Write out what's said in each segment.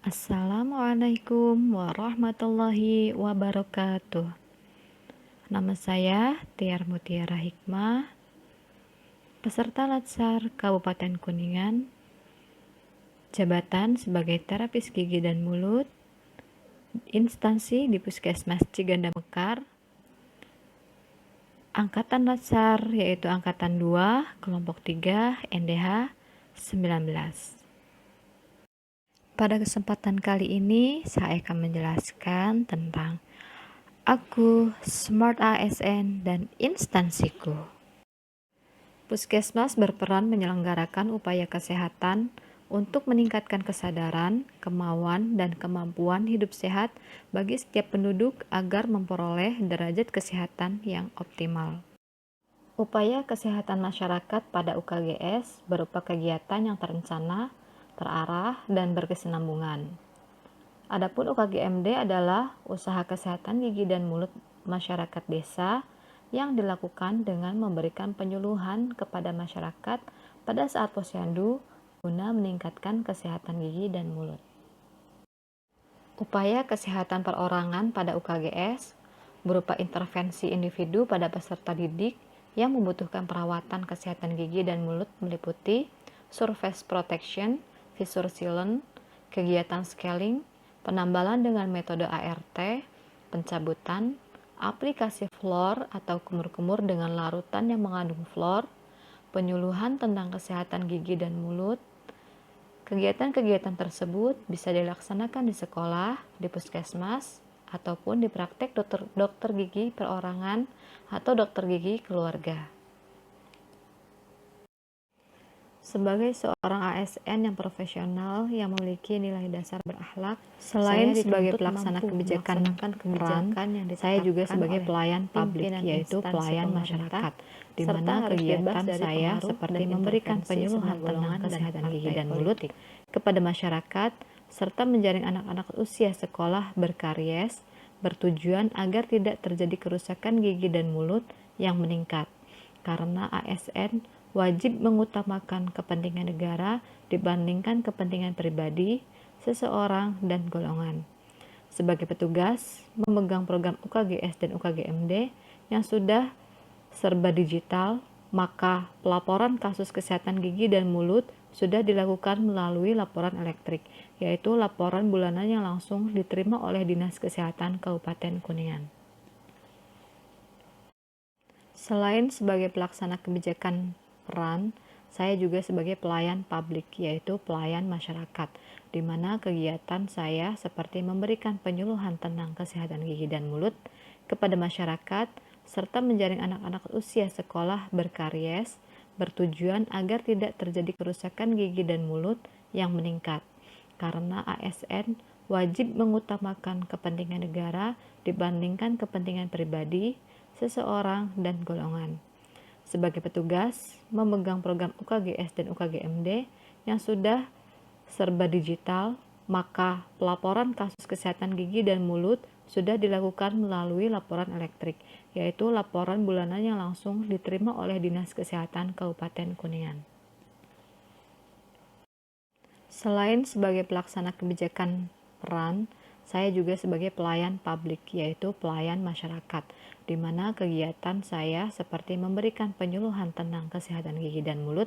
Assalamualaikum warahmatullahi wabarakatuh. Nama saya Tiar Mutiara Hikmah, peserta Latsar Kabupaten Kuningan, jabatan sebagai terapis gigi dan mulut, instansi di Puskesmas Ciganda Mekar, Angkatan Latsar yaitu Angkatan 2, Kelompok 3, NDH 19. Pada kesempatan kali ini, saya akan menjelaskan tentang aku, Smart ASN, dan instansiku. Puskesmas berperan menyelenggarakan upaya kesehatan untuk meningkatkan kesadaran, kemauan, dan kemampuan hidup sehat bagi setiap penduduk agar memperoleh derajat kesehatan yang optimal. Upaya kesehatan masyarakat pada UKGS berupa kegiatan yang terencana, terarah, dan berkesinambungan. Adapun UKGMD adalah usaha kesehatan gigi dan mulut masyarakat desa yang dilakukan dengan memberikan penyuluhan kepada masyarakat pada saat posyandu guna meningkatkan kesehatan gigi dan mulut. Upaya kesehatan perorangan pada UKGS berupa intervensi individu pada peserta didik yang membutuhkan perawatan kesehatan gigi dan mulut meliputi surface protection, visor sealant, kegiatan scaling, penambalan dengan metode ART, pencabutan, aplikasi fluor atau kumur-kumur dengan larutan yang mengandung fluor, penyuluhan tentang kesehatan gigi dan mulut. Kegiatan-kegiatan tersebut bisa dilaksanakan di sekolah, di puskesmas, ataupun di praktek dokter gigi perorangan atau dokter gigi keluarga. Sebagai seorang ASN yang profesional yang memiliki nilai dasar berakhlak, selain sebagai pelaksana kebijakan peran, saya juga sebagai pelayan publik, yaitu pelayan masyarakat, di mana kegiatan saya seperti memberikan penyuluhan tentang kesehatan gigi dan mulut kepada masyarakat, serta menjaring anak-anak usia sekolah berkaries, bertujuan agar tidak terjadi kerusakan gigi dan mulut yang meningkat, karena ASN wajib mengutamakan kepentingan negara dibandingkan kepentingan pribadi, seseorang, dan golongan. Sebagai petugas, memegang program UKGS dan UKGMD yang sudah serba digital, maka pelaporan kasus kesehatan gigi dan mulut sudah dilakukan melalui laporan elektrik, yaitu laporan bulanan yang langsung diterima oleh Dinas Kesehatan Kabupaten Kuningan. Selain sebagai pelaksana kebijakan peran, saya juga sebagai pelayan publik, yaitu pelayan masyarakat, di mana kegiatan saya seperti memberikan penyuluhan tentang kesehatan gigi dan mulut kepada masyarakat, serta menjaring anak-anak usia sekolah berkaries, bertujuan agar tidak terjadi kerusakan gigi dan mulut yang meningkat, karena ASN wajib mengutamakan kepentingan negara dibandingkan kepentingan pribadi, seseorang, dan golongan. Sebagai petugas, memegang program UKGS dan UKGMD yang sudah serba digital, maka pelaporan kasus kesehatan gigi dan mulut sudah dilakukan melalui laporan elektrik, yaitu laporan bulanan yang langsung diterima oleh Dinas Kesehatan Kabupaten Kuningan. Selain sebagai pelaksana kebijakan peran, saya juga sebagai pelayan publik, yaitu pelayan masyarakat, di mana kegiatan saya seperti memberikan penyuluhan tentang kesehatan gigi dan mulut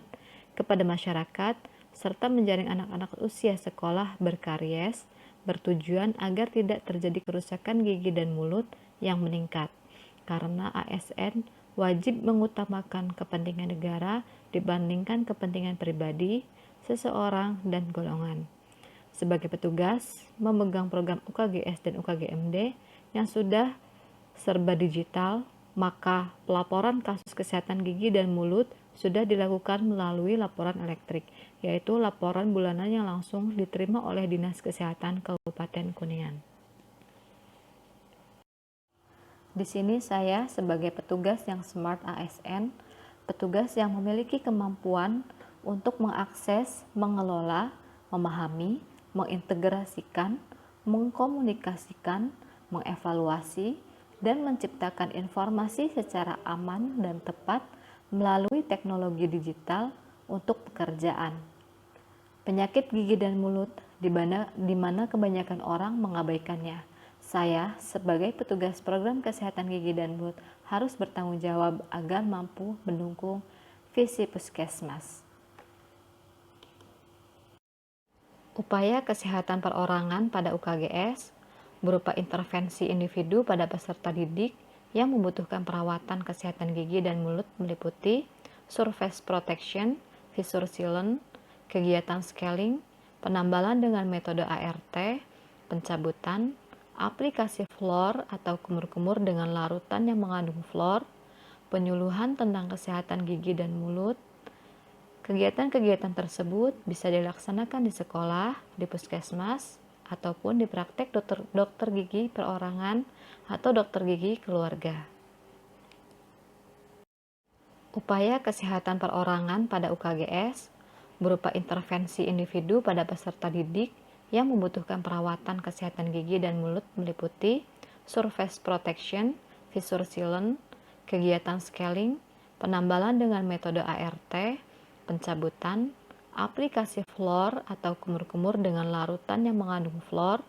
kepada masyarakat, serta menjaring anak-anak usia sekolah berkaries, bertujuan agar tidak terjadi kerusakan gigi dan mulut yang meningkat, karena ASN wajib mengutamakan kepentingan negara dibandingkan kepentingan pribadi, seseorang, dan golongan. Sebagai petugas, memegang program UKGS dan UKGMD yang sudah serba digital, maka pelaporan kasus kesehatan gigi dan mulut sudah dilakukan melalui laporan elektrik, yaitu laporan bulanan yang langsung diterima oleh Dinas Kesehatan Kabupaten Kuningan. Di sini saya sebagai petugas yang Smart ASN, petugas yang memiliki kemampuan untuk mengakses, mengelola, memahami, mengintegrasikan, mengkomunikasikan, mengevaluasi, dan menciptakan informasi secara aman dan tepat melalui teknologi digital untuk pekerjaan. Penyakit gigi dan mulut di mana kebanyakan orang mengabaikannya. Saya, sebagai petugas program kesehatan gigi dan mulut, harus bertanggung jawab agar mampu mendukung visi puskesmas. Upaya kesehatan perorangan pada UKGS berupa intervensi individu pada peserta didik yang membutuhkan perawatan kesehatan gigi dan mulut meliputi surface protection, fissure sealant, kegiatan scaling, penambalan dengan metode ART, pencabutan, aplikasi fluor atau kumur-kumur dengan larutan yang mengandung fluor, penyuluhan tentang kesehatan gigi dan mulut. Kegiatan-kegiatan tersebut bisa dilaksanakan di sekolah, di puskesmas, ataupun di praktek dokter gigi perorangan atau dokter gigi keluarga. Upaya kesehatan perorangan pada UKGS berupa intervensi individu pada peserta didik yang membutuhkan perawatan kesehatan gigi dan mulut meliputi surface protection, fissure sealant, kegiatan scaling, penambalan dengan metode ART, pencabutan, aplikasi fluor atau kumur-kumur dengan larutan yang mengandung fluor,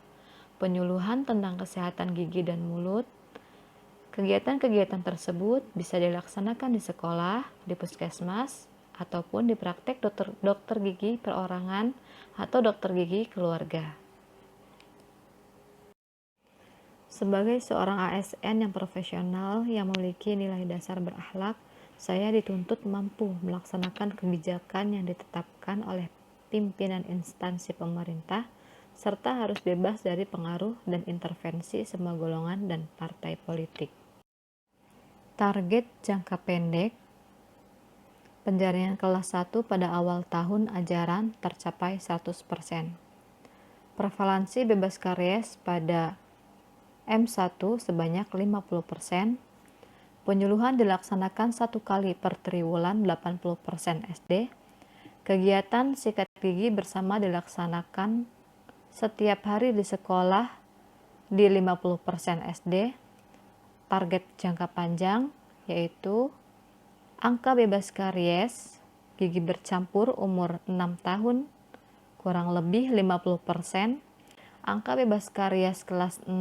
penyuluhan tentang kesehatan gigi dan mulut. Kegiatan-kegiatan tersebut bisa dilaksanakan di sekolah, di puskesmas, ataupun di praktek dokter gigi perorangan atau dokter gigi keluarga. Sebagai seorang ASN yang profesional yang memiliki nilai dasar berakhlak, saya dituntut mampu melaksanakan kebijakan yang ditetapkan oleh pimpinan instansi pemerintah, serta harus bebas dari pengaruh dan intervensi semua golongan dan partai politik. Target jangka pendek, penjaringan kelas 1 pada awal tahun ajaran tercapai 100%. Prevalensi bebas karies pada M1 sebanyak 50%. Penyuluhan dilaksanakan 1 kali per triwulan 80% SD. Kegiatan sikat gigi bersama dilaksanakan setiap hari di sekolah di 50% SD. Target jangka panjang yaitu angka bebas karies gigi bercampur umur 6 tahun kurang lebih 50%, angka bebas karies kelas 6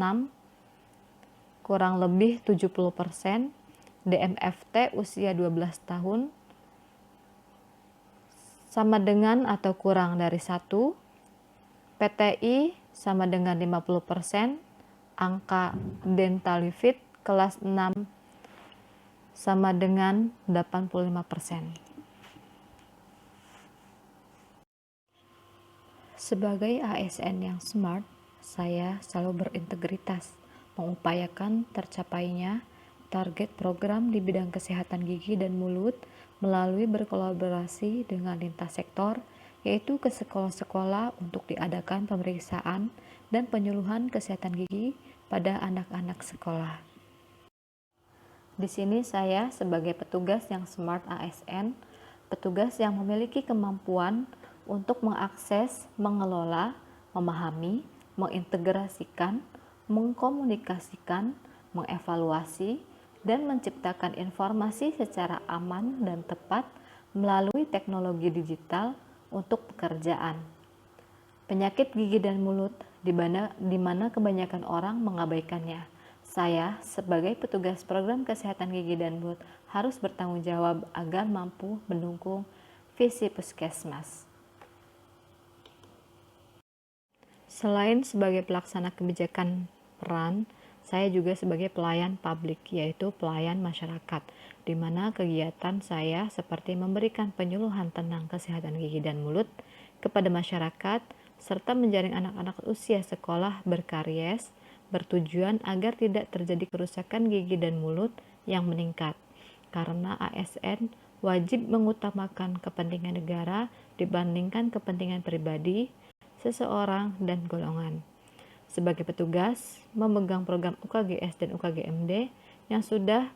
kurang lebih 70%, DMFT usia 12 tahun sama dengan atau kurang dari 1, PTI sama dengan 50%, angka dentalifit kelas 6 sama dengan 85%. Sebagai ASN yang smart, saya selalu berintegritas, mengupayakan tercapainya target program di bidang kesehatan gigi dan mulut melalui berkolaborasi dengan lintas sektor, yaitu ke sekolah-sekolah untuk diadakan pemeriksaan dan penyuluhan kesehatan gigi pada anak-anak sekolah. Di sini saya sebagai petugas yang smart ASN, petugas yang memiliki kemampuan untuk mengakses, mengelola, memahami, mengintegrasikan, mengkomunikasikan, mengevaluasi, dan menciptakan informasi secara aman dan tepat melalui teknologi digital untuk pekerjaan. Penyakit gigi dan mulut di mana kebanyakan orang mengabaikannya. Saya, sebagai petugas program kesehatan gigi dan mulut, harus bertanggung jawab agar mampu mendukung visi puskesmas. Selain sebagai pelaksana kebijakan peran, saya juga sebagai pelayan publik, yaitu pelayan masyarakat, di mana kegiatan saya seperti memberikan penyuluhan tentang kesehatan gigi dan mulut kepada masyarakat, serta menjaring anak-anak usia sekolah berkaries, bertujuan agar tidak terjadi kerusakan gigi dan mulut yang meningkat, karena ASN wajib mengutamakan kepentingan negara dibandingkan kepentingan pribadi, seseorang, dan golongan. Sebagai petugas memegang program UKGS dan UKGMD yang sudah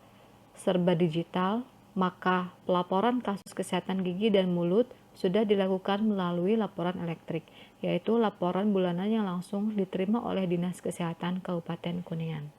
serba digital, maka pelaporan kasus kesehatan gigi dan mulut sudah dilakukan melalui laporan elektrik, yaitu laporan bulanan yang langsung diterima oleh Dinas Kesehatan Kabupaten Kuningan.